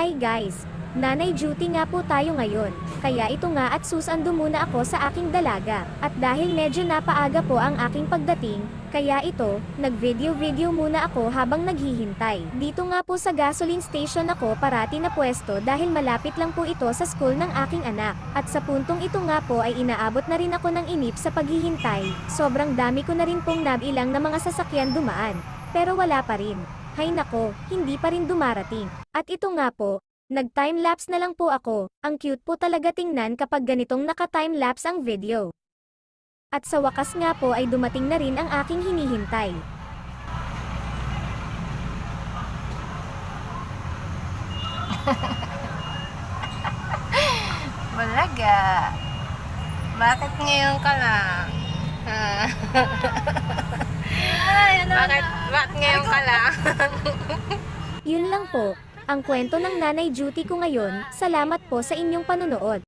Hi guys! Nanay duty nga po tayo ngayon, kaya ito nga at susando muna ako sa aking dalaga, at dahil medyo napaaga po ang aking pagdating, kaya ito, nag-video muna ako habang naghihintay. Dito nga po sa gasoline station ako parati na pwesto dahil malapit lang po ito sa school ng aking anak, at sa puntong ito nga po ay inaabot na rin ako ng inip sa paghihintay, sobrang dami ko na rin pong nabilang na mga sasakyan dumaan, pero wala pa rin. Hay nako, hindi pa rin dumarating. At ito nga po, nag-timelapse na lang po ako, ang cute po talaga tingnan kapag ganitong naka-timelapse ang video. At sa wakas nga po ay dumating na rin ang aking hinihintay. Balaga. Bakit ngayon ka lang? Bakit ngayon ka lang? Yun lang po, ang kwento ng nanay duty ko ngayon, salamat po sa inyong panunood.